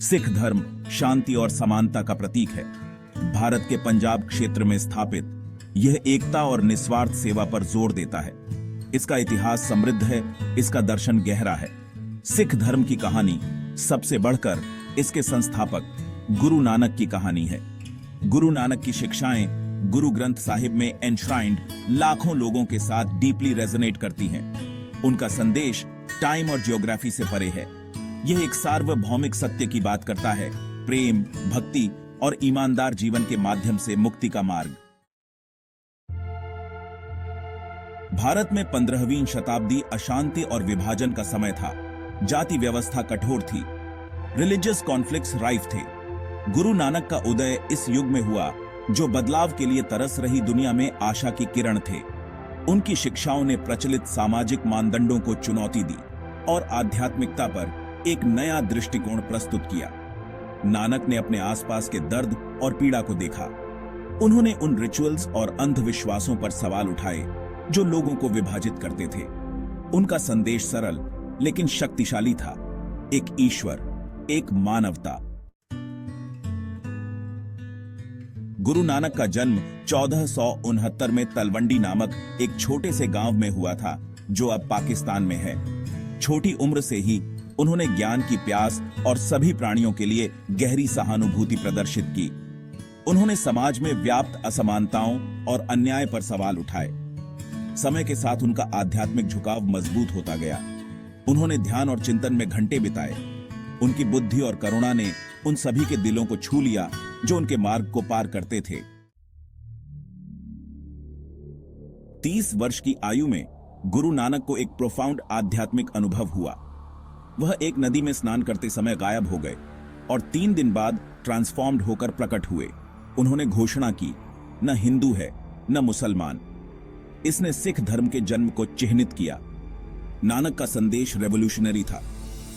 सिख धर्म शांति और समानता का प्रतीक है। भारत के पंजाब क्षेत्र में स्थापित यह एकता और निस्वार्थ सेवा पर जोर देता है। इसका इतिहास समृद्ध है, इसका दर्शन गहरा है। सिख धर्म की कहानी सबसे बढ़कर इसके संस्थापक गुरु नानक की कहानी है। गुरु नानक की शिक्षाएं गुरु ग्रंथ साहिब में एनश्राइंड लाखों लोगों के साथ डीपली रेजोनेट करती हैं। उनका संदेश टाइम और ज्योग्राफी से परे है। यह एक सार्वभौमिक सत्य की बात करता है, प्रेम, भक्ति और ईमानदार जीवन के माध्यम से मुक्ति का मार्ग। भारत में 15वीं शताब्दी अशांति और विभाजन का समय था। जाति व्यवस्था कठोर थी, रिलीजियस कॉन्फ्लिक्ट्स राइफ थे। गुरु नानक का उदय इस युग में हुआ जो बदलाव के लिए तरस रही दुनिया में आशा की किरण थे। उनकी शिक्षाओं ने प्रचलित सामाजिक मानदंडों को चुनौती दी और आध्यात्मिकता पर एक नया दृष्टिकोण प्रस्तुत किया। नानक ने अपने आसपास के दर्द और पीड़ा को देखा। उन्होंने उन रिचुअल्स और अंधविश्वासों पर सवाल उठाए जो लोगों को विभाजित करते थे। उनका संदेश सरल लेकिन शक्तिशाली था, एक ईश्वर, एक मानवता। गुरु नानक का जन्म 1469 में तलवंडी नामक एक छोटे से गांव में हुआ था जो अब पाकिस्तान में है। छोटी उम्र से ही उन्होंने ज्ञान की प्यास और सभी प्राणियों के लिए गहरी सहानुभूति प्रदर्शित की। उन्होंने समाज में व्याप्त असमानताओं और अन्याय पर सवाल उठाए। समय के साथ उनका आध्यात्मिक झुकाव मजबूत होता गया। उन्होंने ध्यान और चिंतन में घंटे बिताए। उनकी बुद्धि और करुणा ने उन सभी के दिलों को छू लिया जो उनके मार्ग को पार करते थे। 30 वर्ष की आयु में गुरु नानक को एक प्रोफाउंड आध्यात्मिक अनुभव हुआ। वह एक नदी में स्नान करते समय गायब हो गए और 3 दिन बाद ट्रांसफॉर्म्ड होकर प्रकट हुए। उन्होंने घोषणा की, न हिंदू है न मुसलमान। इसने सिख धर्म के जन्म को चिह्नित किया। नानक का संदेश रेवोल्यूशनरी था।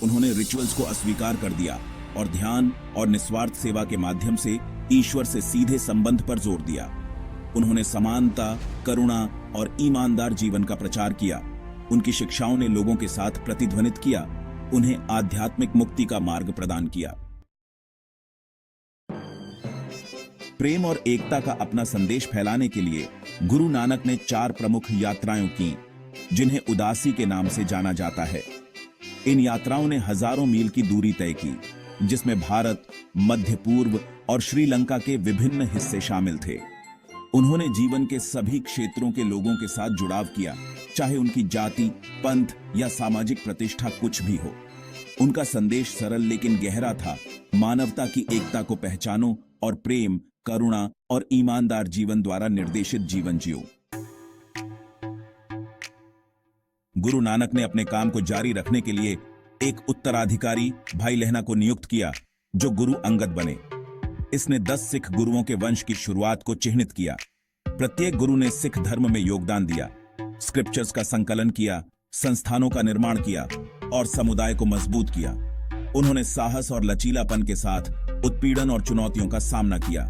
उन्होंने रिचुअल्स को अस्वीकार कर दिया और ध्यान और निस्वार्थ सेवा के माध्यम से ईश्वर से सीधे संबंध पर जोर दिया। उन्होंने समानता, करुणा और ईमानदार जीवन का प्रचार किया। उनकी शिक्षाओं ने लोगों के साथ प्रतिध्वनित किया, उन्हें आध्यात्मिक मुक्ति का मार्ग प्रदान किया। प्रेम और एकता का अपना संदेश फैलाने के लिए गुरु नानक ने 4 प्रमुख यात्राएं की, जिन्हें उदासी के नाम से जाना जाता है। इन यात्राओं ने हजारों मील की दूरी तय की, जिसमें भारत, मध्य पूर्व और श्रीलंका के विभिन्न हिस्से शामिल थे। उन्होंने जीवन के सभी क्षेत्रों के लोगों के साथ जुड़ाव किया, चाहे उनकी जाति, पंथ या सामाजिक प्रतिष्ठा कुछ भी हो। उनका संदेश सरल लेकिन गहरा था, मानवता की एकता को पहचानो और प्रेम, करुणा और ईमानदार जीवन द्वारा निर्देशित जीवन जियो। गुरु नानक ने अपने काम को जारी रखने के लिए एक उत्तराधिकारी भाई लहना को नियुक्त किया, जो गुरु अंगद बने। इसने 10 सिख गुरुओं के वंश की शुरुआत को चिह्नित किया। प्रत्येक गुरु ने सिख धर्म में योगदान दिया, स्क्रिप्चर्स का संकलन किया, संस्थानों का निर्माण किया और समुदाय को मजबूत किया। उन्होंने साहस और लचीलापन के साथ उत्पीड़न और चुनौतियों का सामना किया।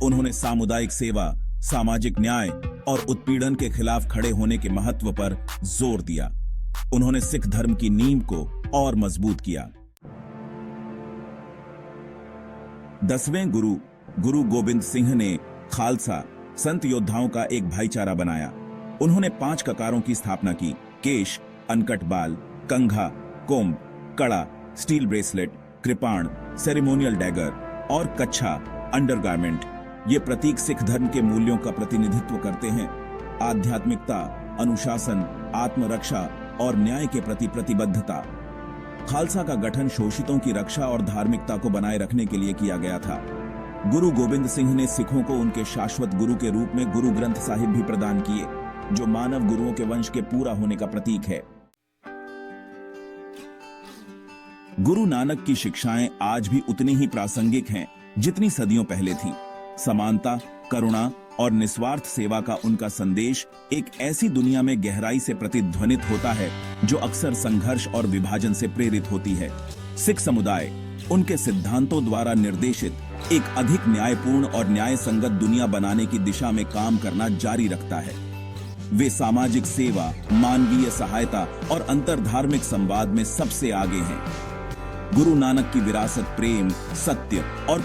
उन्होंने सामुदायिक सेवा, सामाजिक न्याय और उत्पीड़न के खिलाफ खड़े होने के महत्व पर जोर दिया। उन्होंने सिख धर्म की नींव को और मजबूत किया। 10वें गुरु, गुरु गोबिंद सिंह ने खालसा संत योद्धाओं का एक भाईचारा बनाया। उन्होंने 5 ककारों की स्थापना की: केश, अनकट बाल, कंघा, कोम्ब, कड़ा, स्टील ब्रेसलेट, कृपाण, सेरेमोनियल डैगर और कच्छा अंडरगारमेंट। ये प्रतीक सिख धर्म के मूल्यों का प्रतिनिधित्व करते हैं: आध्यात्मिकता, अनुशासन, आत्मरक्षा और न्याय के प्रति प्रतिबद्धता। खालसा का गठन शोषितों की रक्षा और धार्मिकता को बनाए रखने के लिए किया गया था। गुरु गोबिंद सिंह ने सिखों को उनके शाश्वत गुरु के रूप में गुरु ग्रंथ साहिब भी प्रदान किए, जो मानव गुरुओं के वंश के पूरा होने का प्रतीक है। गुरु नानक की शिक्षाएं आज भी उतनी ही प्रासंगिक हैं जितनी सदियों पहले थीं। समानता, करुणा और निस्वार्थ सेवा का उनका संदेश एक ऐसी दुनिया में गहराई से प्रतिध्वनित होता है जो अक्सर संघर्ष और विभाजन से प्रेरित होती है। सिख समुदाय उनके सिद्धांतों द्वारा निर्देशित एक अधिक न्यायपूर्ण और न्याय संगत दुनिया बनाने की दिशा में काम करना जारी रखता है। वे सामाजिक सेवा, मानवीय सहायता और अंतरधार्मिक संवाद में सबसे आगे हैं। गुरु नानक की विरासत प्रेम, सत्य और